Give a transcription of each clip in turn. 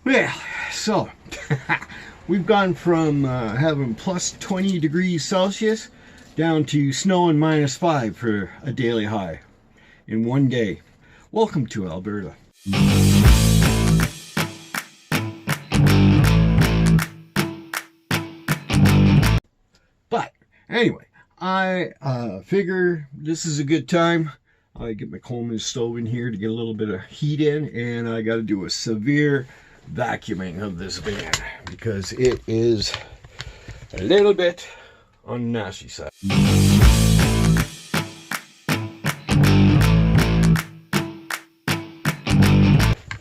Well, so we've gone from having plus 20 degrees Celsius down to snow and -5 for a daily high in one day. Welcome to Alberta. But anyway, I figure this is a good time. I get my Coleman stove in here to get a little bit of heat in, and I got to do a severe vacuuming of this van because it is a little bit on the nasty side.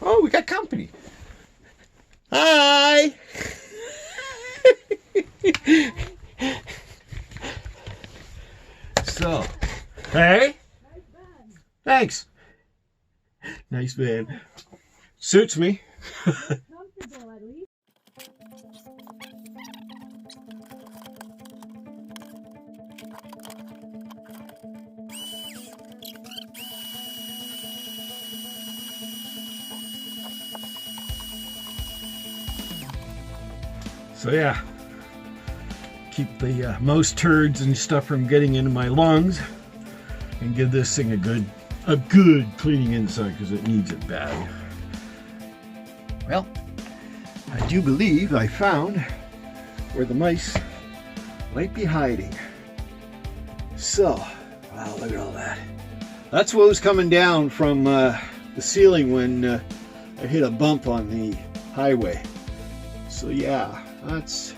Oh, we got company. Hi. So, hey. Thanks. Nice van. Suits me. Comfortable at least. So yeah, keep the mouse turds and stuff from getting into my lungs, and give this thing a good cleaning inside because it needs it bad. Well, I do believe I found where the mice might be hiding. So, wow, look at all that. That's what was coming down from the ceiling when I hit a bump on the highway. So yeah, that's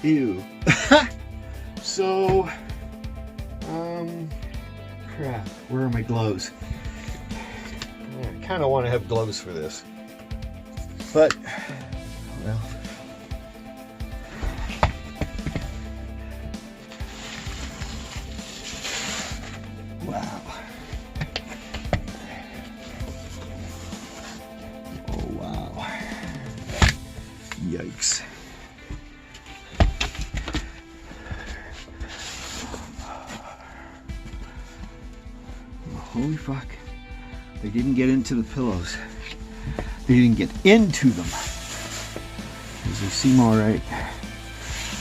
ew. So, crap, where are my gloves? I kind of want to have gloves for this. But, well. Wow. Oh, wow. Yikes. Holy fuck. They didn't get into the pillows. They didn't get into them. Because they seem alright.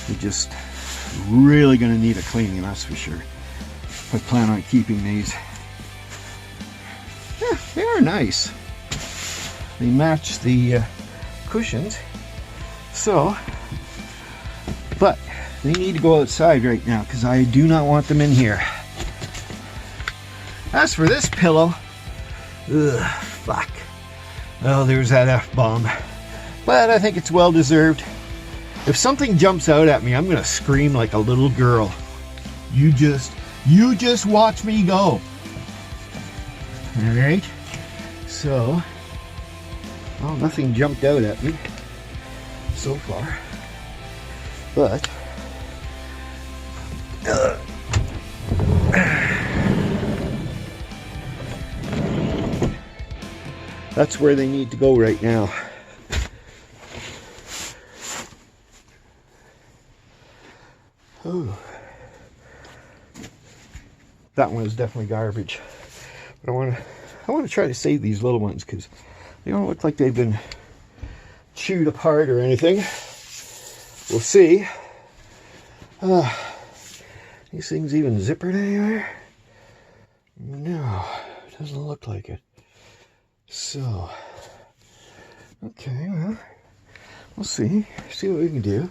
They're just really going to need a cleaning, that's for sure. I plan on keeping these. Yeah, they are nice. They match the cushions. So, but they need to go outside right now because I do not want them in here. As for this pillow, ugh, fuck. Oh, there's that F-bomb. But I think it's well deserved. If something jumps out at me, I'm gonna scream like a little girl. You just watch me go. Alright? So, well, nothing jumped out at me so far. But, that's where they need to go right now. Oh. That one is definitely garbage. But I want to try to save these little ones because they don't look like they've been chewed apart or anything. We'll see. These things even zippered anywhere? No, it doesn't look like it. So, okay, well, we'll see what we can do.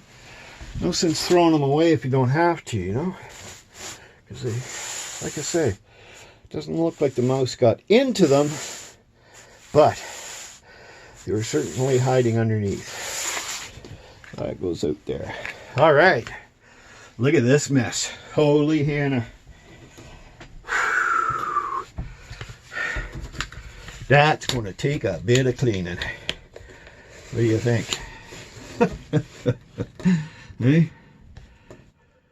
No sense throwing them away if you don't have to, you know? Because they, like I say, it doesn't look like the mouse got into them, but they were certainly hiding underneath. That goes out there. All right, look at this mess. Holy Hannah. That's going to take a bit of cleaning. What do you think? Hey?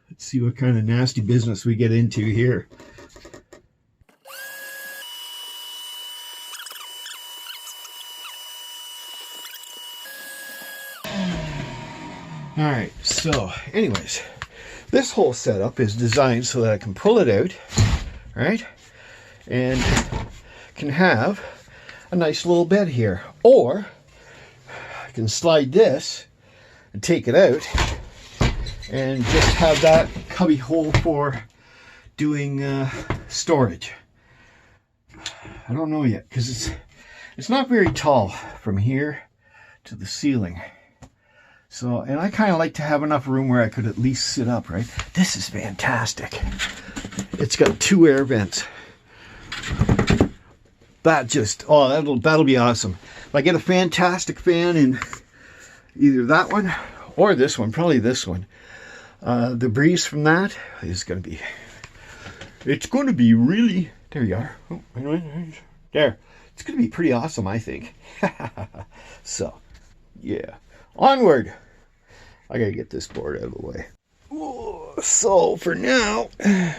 Let's see what kind of nasty business we get into here. Alright, so anyways, this whole setup is designed so that I can pull it out, right? And can have a nice little bed here. Or I can slide this and take it out and just have that cubby hole for doing storage. I don't know yet because it's not very tall from here to the ceiling. So, and I kind of like to have enough room where I could at least sit up, right? This is fantastic. It's got 2 air vents. That just, oh, that'll be awesome. If I get a fantastic fan in either that one or this one, probably this one, the breeze from that is going to be, it's going to be really, there you are. Oh, there. It's going to be pretty awesome, I think. So, yeah. Onward. I got to get this board out of the way. Whoa. So, for now, I'm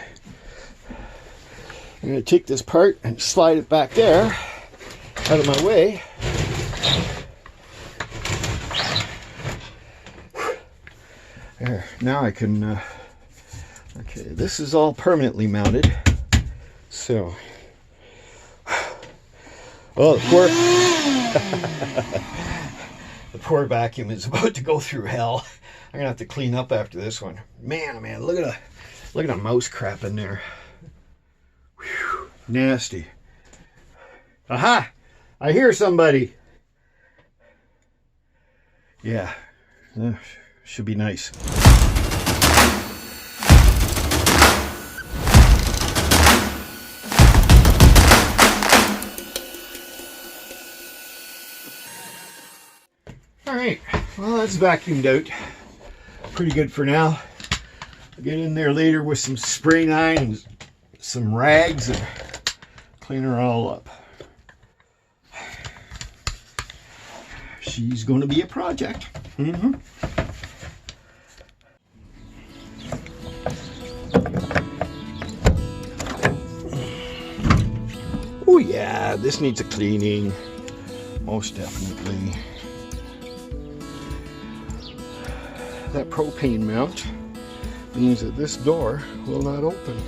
going to take this part and slide it back there, out of my way. There. Now I can, okay, this is all permanently mounted. So, oh, the poor vacuum is about to go through hell. I'm gonna have to clean up after this one. Man, oh man, look at the mouse crap in there. Whew, nasty. Aha! I hear somebody. Yeah, should be nice. Alright, well that's vacuumed out. Pretty good for now. I'll get in there later with some spray nine and some rags and clean her all up. She's going to be a project. Mm-hmm. Oh yeah, this needs a cleaning. Most definitely. That propane mount means that this door will not open.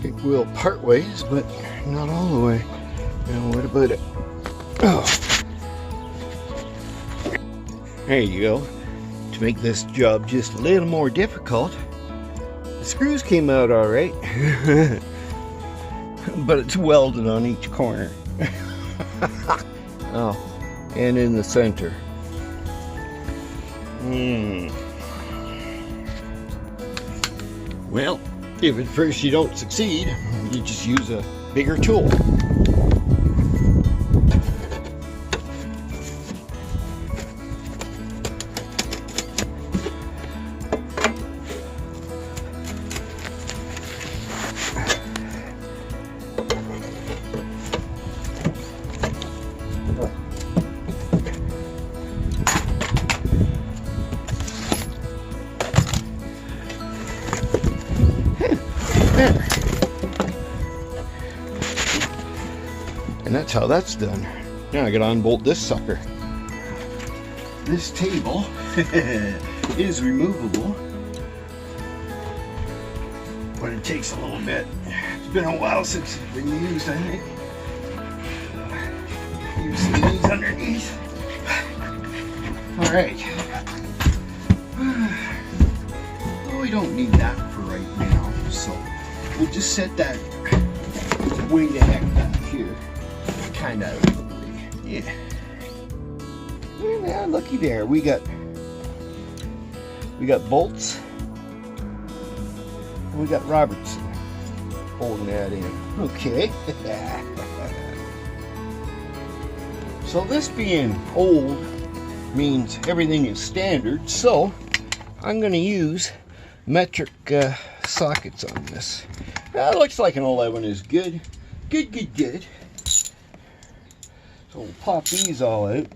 It will part ways, but not all the way. Now what about it? Oh. There you go. To make this job just a little more difficult, the screws came out all right. But it's welded on each corner. Oh, and in the center. Well, if at first you don't succeed, you just use a bigger tool. And that's how that's done. Now I gotta unbolt this sucker. This table is removable, but it takes a little bit. It's been a while since it's been used, I think. Use some of these underneath. Alright. Well, we don't need that for right now, so we'll just set that way the heck back here. Kind of, yeah. Yeah, looky there. We got bolts. And we got Robertson holding that in. Okay. So this being old means everything is standard. So I'm going to use metric sockets on this. That looks like an 11 is good. Good. So we'll pop these all out.